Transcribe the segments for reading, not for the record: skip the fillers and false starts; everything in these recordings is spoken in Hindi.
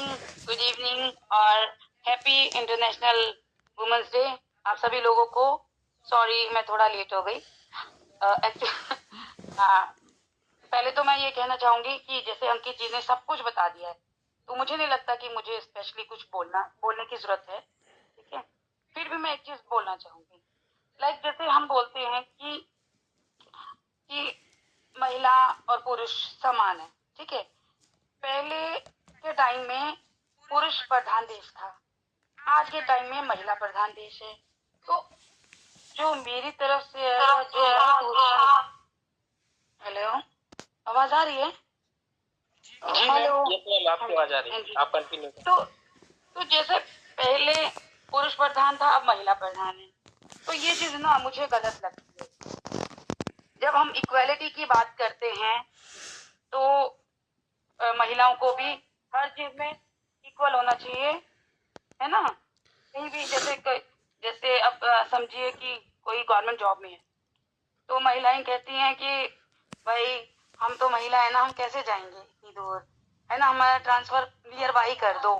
मॉर्निंग, गुड इवनिंग और हैप्पी इंटरनेशनल वुमेन्स डे आप सभी लोगों को। सॉरी मैं थोड़ा लेट हो गई। पहले तो मैं ये कहना चाहूंगी कि जैसे अंकित जी ने सब कुछ बता दिया है, तो मुझे नहीं लगता कि मुझे स्पेशली कुछ बोलने की जरूरत है। ठीक है, फिर भी मैं एक चीज बोलना चाहूंगी। लाइक जैसे हम बोलते हैं कि महिला और पुरुष समान है। ठीक है, पहले के टाइम में पुरुष प्रधान देश था, आज के टाइम में महिला प्रधान देश है। तो जो मेरी तरफ से है या जो मैं सोचती, हेलो आवाज आ रही है? हेलो, आपकी आवाज आ रही है, आप कंटिन्यू करें। तो जैसे पहले पुरुष प्रधान था, अब महिला प्रधान है। तो ये चीज ना मुझे गलत लगती है। जब हम इक्वालिटी की बात करते हैं तो महिलाओं को भी हर चीज में इक्वल होना चाहिए, है ना? कहीं भी जैसे अब समझिए कि कोई गवर्नमेंट जॉब में है, तो महिलाएं कहती हैं कि भाई हम तो महिला है ना, हम कैसे जाएंगे इतनी दूर, है ना, हमारा ट्रांसफर क्लियर बाई कर दो।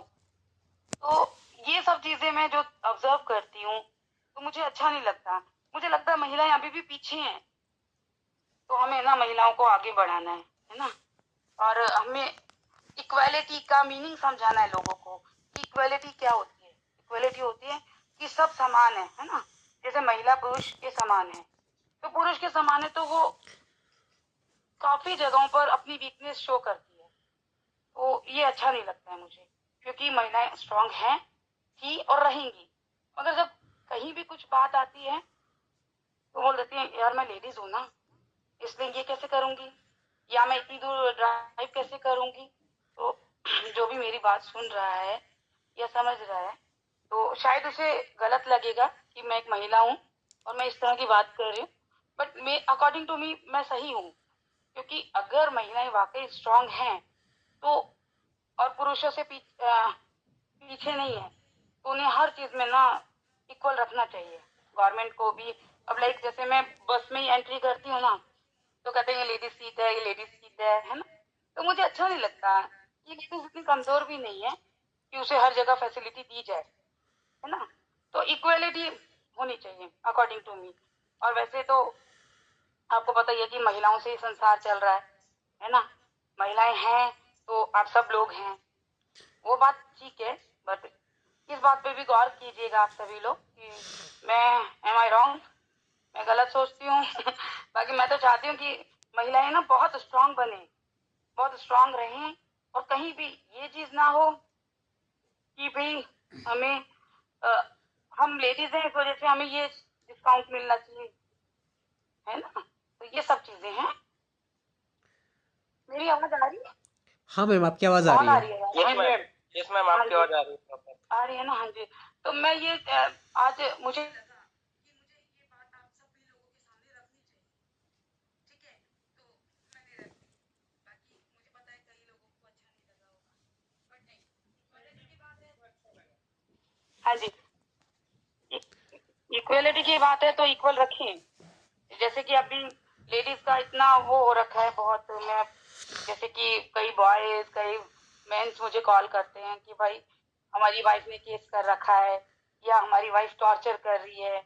तो ये सब चीजें मैं जो ऑब्जर्व करती हूँ तो मुझे अच्छा नहीं लगता। मुझे लगता है महिलाएं अभी भी पीछे हैं, तो हमें ना महिलाओं को आगे बढ़ाना है ना। और हमें इक्वालिटी का मीनिंग समझाना है लोगों को कि इक्वालिटी क्या होती है। इक्वालिटी होती है कि सब समान है ना। जैसे महिला पुरुष के समान है, तो पुरुष के समान है तो वो काफी जगहों पर अपनी वीकनेस शो करती है। तो ये अच्छा नहीं लगता है मुझे, क्योंकि महिलाएं स्ट्रांग हैं, थी और रहेंगी। मगर जब कहीं भी कुछ बात आती है तो बोल देती है यार मैं लेडीज हूँ ना, इसलिए ये कैसे करूंगी, या मैं इतनी दूर ड्राइव कैसे करूंगी। तो जो भी मेरी बात सुन रहा है या समझ रहा है, तो शायद उसे गलत लगेगा कि मैं एक महिला हूँ और मैं इस तरह की बात कर रही हूँ, बट मैं अकॉर्डिंग टू मी मैं सही हूँ। क्योंकि अगर महिलाएं वाकई स्ट्रांग हैं तो और पुरुषों से पीछे नहीं है, तो उन्हें हर चीज में ना इक्वल रखना चाहिए। गवर्नमेंट को भी, अब लाइक जैसे मैं बस में ही एंट्री करती हूँ ना, तो कहते हैं ये लेडीज सीट है, ये लेडीज सीट है ना। तो मुझे अच्छा नहीं लगता। ये लेडीज इतनी कमजोर भी नहीं है कि उसे हर जगह फैसिलिटी दी जाए, है ना। तो इक्वलिटी होनी चाहिए अकॉर्डिंग टू मी। और वैसे तो आपको पता ही है कि महिलाओं से ही संसार चल रहा है ना। महिलाएं हैं तो आप सब लोग हैं, वो बात ठीक है। बट इस बात पे भी गौर कीजिएगा आप सभी लोग कि मैं एम आई रॉन्ग, मैं गलत सोचती हूँ। बाकी मैं तो चाहती हूँ कि महिलाएं ना बहुत स्ट्रांग बने, बहुत स्ट्रांग रहें, और कहीं भी ये चीज ना हो कि भाई हमें हम लेडीज हैं इस वजह से हमें ये डिस्काउंट मिलना चाहिए, है ना। तो ये सब चीजें हैं। मेरी आवाज आ रही है? हाँ मैम, आपकी आवाज आ कौन रही आ है। रही है? यस मैम, आपकी आवाज आ रही है। आ रही है ना? हाँ जी। तो मैं ये आज मुझे हाँ जी, इक्वलिटी की बात है तो इक्वल रखें। जैसे कि अभी लेडीज का इतना वो हो रखा है बहुत, मैं जैसे कि कई बॉयज कई मेंस मुझे कॉल करते हैं कि भाई हमारी वाइफ ने केस कर रखा है या हमारी वाइफ टॉर्चर कर रही है।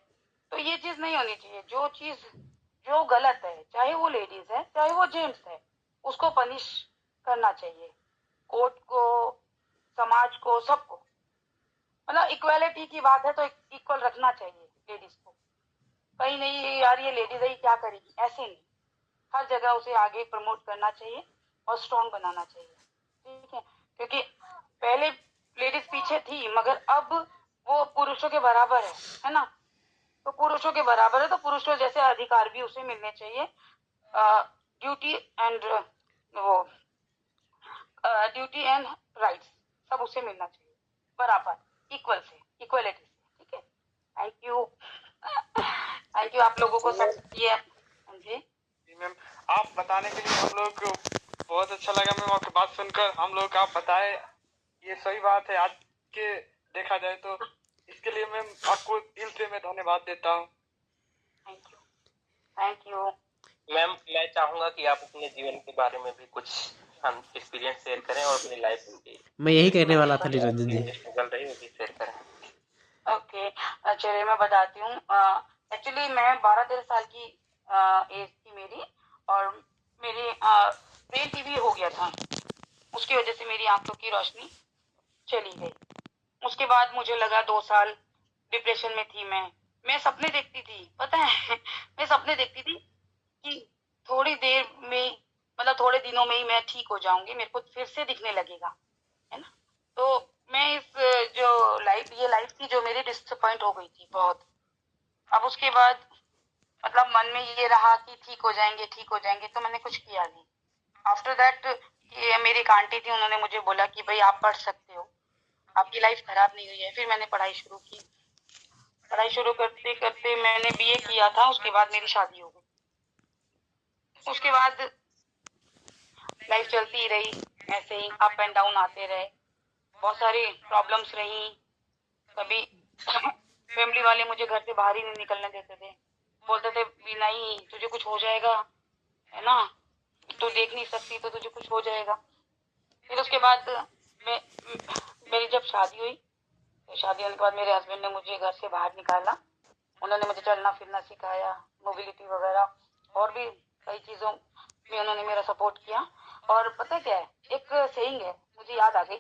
तो ये चीज नहीं होनी चाहिए। जो चीज जो गलत है, चाहे वो लेडीज है चाहे वो जेंट्स है, उसको पनिश करना चाहिए। कोर्ट को, समाज को, सबको। मतलब इक्वालिटी की बात है तो इक्वल रखना चाहिए लेडीज को। कहीं नहीं यार ये लेडीज है क्या करेगी, ऐसे नहीं। हर जगह उसे आगे प्रमोट करना चाहिए और स्ट्रांग बनाना चाहिए। ठीक है, क्योंकि पहले लेडीज पीछे थी मगर अब वो पुरुषों के बराबर है ना। तो पुरुषों के बराबर है तो पुरुषों जैसे अधिकार भी उसे मिलने चाहिए। ड्यूटी एंड वो ड्यूटी एंड राइट्स सब उसे मिलना चाहिए बराबर, इक्वल से, इक्वलिटी से। ठीक है, थैंक यू। थैंक यू आप लोगों को सब ये। हाँ जी मैम, आप बताने के लिए हम लोग को बहुत अच्छा लगा मैम, आपकी बात सुनकर। हम लोग आप बताए ये सही बात है। आज के देखा जाए तो इसके लिए मैम आपको दिल से मैं धन्यवाद देता हूँ। Thank you. Thank you ma'am, मैं चाहूंगा कि आप अपने जीवन के बारे में भी कुछ हम एक्सपीरियंस शेयर करें और अपनी लाइफ की मैं यही कहने वाला था निरंजन जी। स्ट्रगल रही वो भी शेयर करें। ओके, चलिए मैं बताती हूँ। एक्चुअली मैं 12-13 साल की एज थी मेरी, और मेरी ब्रेन टीवी हो गया था। उसकी वजह से मेरी आंखों की रोशनी चली गई। उसके बाद मुझे लगा 2 साल डिप्रेशन में थी मैं सपने देखती थी, पता है मैं सपने देखती थी कि थोड़ी देर में, मतलब थोड़े दिनों में ही मैं ठीक हो जाऊंगी, मेरे को फिर से दिखने लगेगा, है ना। तो मैं इस जो ये लाइफ थी जो मेरी डिसअपॉइंट हो गई थी बहुत। अब उसके बाद मतलब मन में ये रहा कि ठीक हो जाएंगे, तो मैंने कुछ किया नहीं। आफ्टर दैट ये मेरी एक आंटी थी, उन्होंने मुझे बोला कि भाई आप पढ़ सकते हो, आपकी लाइफ खराब नहीं हुई है। फिर मैंने पढ़ाई शुरू की। पढ़ाई शुरू करते करते मैंने बीए किया था, उसके बाद मेरी शादी हो गई। उसके बाद लाइफ चलती ही रही, ऐसे ही अप एंड डाउन आते रहे, बहुत सारी प्रॉब्लम्स रही। कभी फैमिली वाले मुझे घर से बाहर ही नहीं निकलने देते थे, बोलते थे बिना ही तुझे कुछ हो जाएगा, है ना, तू देख नहीं सकती तो तुझे कुछ हो जाएगा। फिर उसके बाद मेरी जब शादी हुई, तो शादी होने के बाद मेरे हस्बैंड ने मुझे घर से बाहर निकाला। उन्होंने मुझे चलना फिरना सिखाया, मोबिलिटी वगैरह, और भी कई चीजों में उन्होंने मेरा सपोर्ट किया। और पता क्या है, एक सेइंग है, मुझे याद आ गई,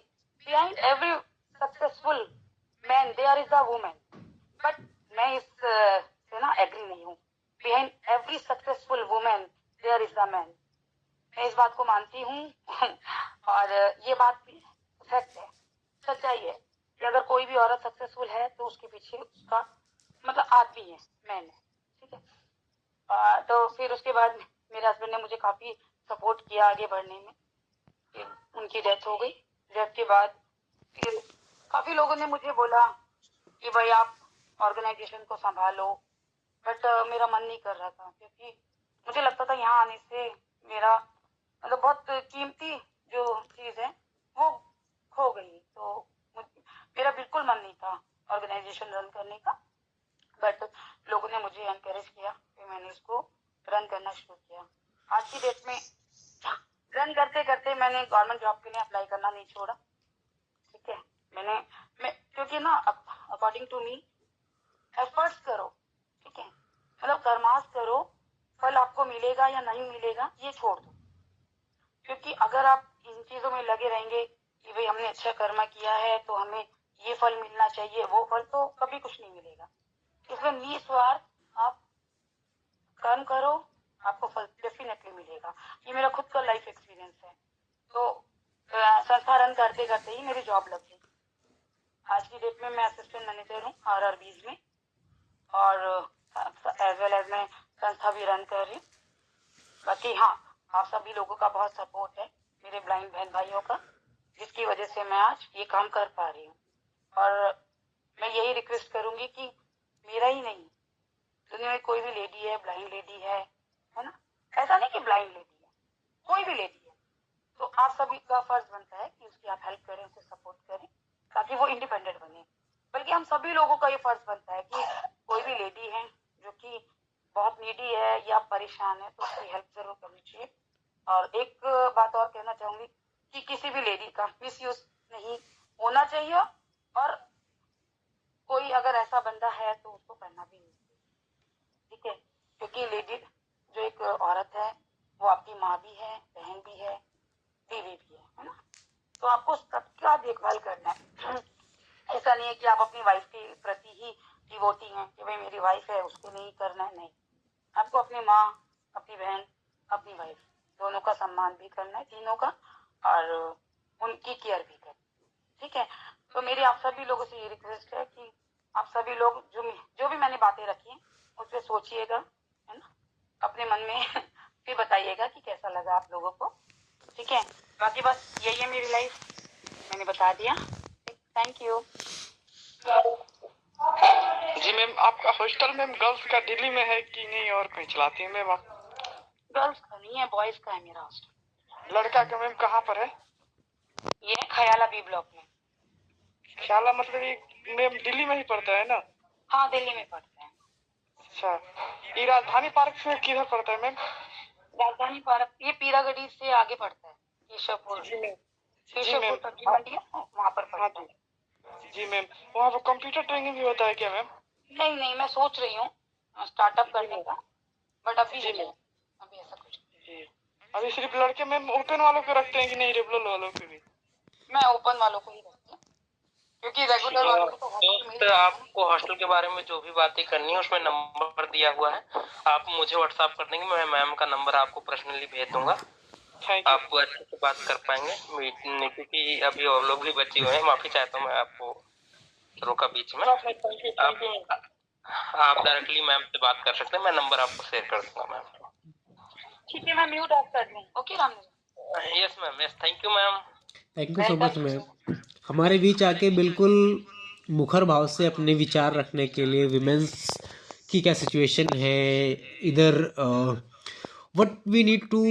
behind every successful man there is a woman. But मैं इस से ना एग्री नहीं हूँ। Behind every successful woman there is a man. मैं इस बात को मानती हूँ और ये बात भी फैक्ट है, सच्चाई है कि अगर कोई भी औरत सक्सेसफुल है तो उसके पीछे उसका मतलब आदमी है, मैन है, ठीक है। तो फिर उसके बाद मेरे हस्बैंड ने मुझे काफी सपोर्ट किया आगे बढ़ने में। फिर उनकी डेथ हो गई। डेथ के बाद फिर काफी लोगों ने मुझे बोला कि भाई आप ऑर्गेनाइजेशन को संभालो, बट मेरा मन नहीं कर रहा था, क्योंकि मुझे लगता था यहाँ आने से मेरा मतलब बहुत कीमती जो चीज है वो खो गई। तो मेरा बिल्कुल मन नहीं था ऑर्गेनाइजेशन रन करने का, बट लोगों ने मुझे एनकरेज किया, फिर मैंने इसको रन करना शुरू किया। आज की डेट में रन करते करते मैंने गवर्नमेंट जॉब के लिए अप्लाई करना नहीं छोड़ा, ठीक है। मैं क्योंकि ना अकॉर्डिंग टू मी एफर्ट्स करो, ठीक है, मतलब कर्मास करो, फल आपको मिलेगा या नहीं मिलेगा ये छोड़ दो। क्योंकि अगर आप इन चीजों में लगे रहेंगे कि भाई हमने अच्छा कर्म किया है तो हमें ये फल मिलना चाहिए, वो फल तो कभी कुछ नहीं मिलेगा। इसलिए निस्वार्थ आप कर्म करो, आपको फल डेफिनेटली मिलेगा। ये मेरा खुद का लाइफ एक्सपीरियंस है। तो संस्था रन करते करते ही मेरी जॉब लग गई। आज की डेट में मैं असिस्टेंट मैनेजर हूँ RRBs में, और एज वेल एज मैं संस्था भी रन कर रही हूँ। बाकी हाँ, आप सभी लोगों का बहुत सपोर्ट है, मेरे ब्लाइंड बहन भाइयों का, जिसकी वजह से मैं आज ये काम कर पा रही हूँ। और मैं यही रिक्वेस्ट करूंगी कि मेरा ही नहीं, दुनिया में कोई भी लेडी है, ब्लाइंड लेडी है ना, ऐसा नहीं कि ब्लाइंड लेडी है, कोई भी लेडी है, तो आप सभी का फर्ज बनता है कि उसकी आप हेल्प करें, उसे सपोर्ट करें, ताकि वो इंडिपेंडेंट बने। बल्कि हम सभी लोगों का ये फर्ज बनता है कि कोई भी लेडी है जो कि बहुत नीडी है या परेशान है तो उसकी हेल्प जरूर करनी चाहिए। और एक बात और कहना चाहूंगी कि किसी भी लेडी का मिसयूज नहीं होना चाहिए, और कोई अगर ऐसा बंदा है तो उसको करना भी नहीं चाहिए, ठीक है। क्योंकि लेडी जो एक औरत है वो आपकी माँ भी है, बहन भी है, बीवी भी है ना। तो आपको सबका देखभाल करना है। ऐसा नहीं है कि आप अपनी वाइफ के प्रति ही डिवोटी हैं कि भाई मेरी वाइफ है उसको नहीं करना है, नहीं। आपको अपनी माँ, अपनी बहन, अपनी वाइफ दोनों का सम्मान भी करना है, तीनों का, और उनकी केयर भी करना, ठीक है। तो मेरी आप सभी लोगों से ये रिक्वेस्ट है कि आप सभी लोग जो भी मैंने बातें रखी हैं उस पर सोचिएगा, है ना, अपने मन में फिर बताइएगा कि कैसा लगा आप लोगों को, ठीक है। बाकी बस यही है मेरी लाइफ, मैंने बता दिया। Thank you. जी मैम, आपका हॉस्टल मैम गर्ल्स का दिल्ली में है कि नहीं और कहीं चलाती है मैम आप? गर्ल्स का नहीं है, बॉयज का है मेरा हॉस्टल। लड़का का मैम कहाँ पर है? ये खयाला B ब्लॉक में। ख्याला मतलब ये मैम दिल्ली में ही पड़ता है ना? हाँ, दिल्ली में पड़ता है। अच्छा, ये राजधानी पार्क से किधर पड़ता है मैम? राजधानी पार्क ये पीरागढ़ी से आगे पड़ता है, केशवपुर जी मैम। जी केशवपुर मैम। सब्जी मंडी है वहाँ पर हाँ पड़ता है। जी। जी मैम, वहाँ पर कंप्यूटर ट्रेनिंग भी होता है क्या मैम? नहीं नहीं, मैं सोच रही हूँ स्टार्टअप जी करने मैम। का, बट अभी जी नहीं, मैम। अभी ऐसा कुछ। जी। अभी सिर्फ लड़के मैम ओपन वालों को रखते हैं कि नहीं, रेगुलर वालों को भी? मैं ओपन वालों को ही रखती हूँ, क्योंकि रेगुलर वालों को तो हॉस्टल में ही दोस्त, रहना है ना। आपको हॉस्टल के बारे में जो भी बातें करनी है उसमें नंबर दिया हुआ है, आप मुझे व्हाट्सएप कर देंगे, मैं मैम का नंबर आपको पर्सनली भेज दूंगा, थैंक यू। आप अच्छे से बात कर पाएंगे मीटिंग, क्योंकि अभी और लोग भी बचे हुए हैं, माफी चाहता हूँ मैं आपको रोका बीच में। Thank you. Thank you. आप डायरेक्टली मैम से बात कर सकते हैं, मैं नंबर आपको शेयर कर दूंगा मैम। ठीक है, मैं म्यूट ऑफ कर दूँ। Okay Ramdev. Yes ma'am, yes, thank you ma'am. Thank you so much ma'am, हमारे बीच आके बिल्कुल मुखर भाव से अपने विचार रखने के लिए, विमेंस की क्या सिचुएशन है इधर, what we need to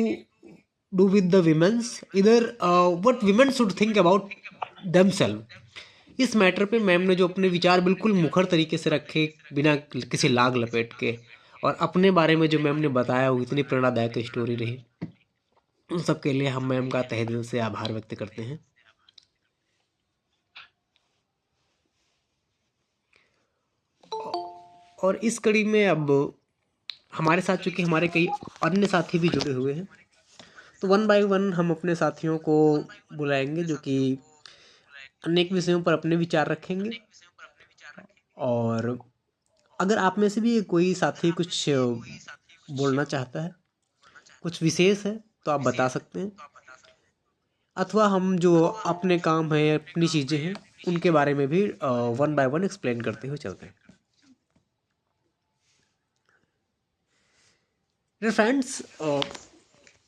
do with the womens इधर, what women should think about themselves. इस मैटर पे मैम ने जो अपने विचार बिल्कुल मुखर तरीके से रखे, बिना किसी लाग लपेट के, और अपने बारे में जो मैम ने बताया वो इतनी प्रेरणादायक स्टोरी रही, उन सब के लिए हम मैम का तहे दिल से आभार व्यक्त करते हैं। और इस कड़ी में अब हमारे साथ चूंकि हमारे कई अन्य साथी भी जुड़े हुए हैं, तो वन बाय वन हम अपने साथियों को बुलाएंगे जो कि अनेक विषयों पर अपने विचार रखेंगे। और अगर आप में से भी कोई साथी कुछ बोलना चाहता है, कुछ विशेष है, तो आप बता सकते हैं, अथवा हम जो अपने काम है, अपनी चीज़ें हैं, उनके बारे में भी वन बाय वन एक्सप्लेन करते हुए चलते हैं। Dear friends,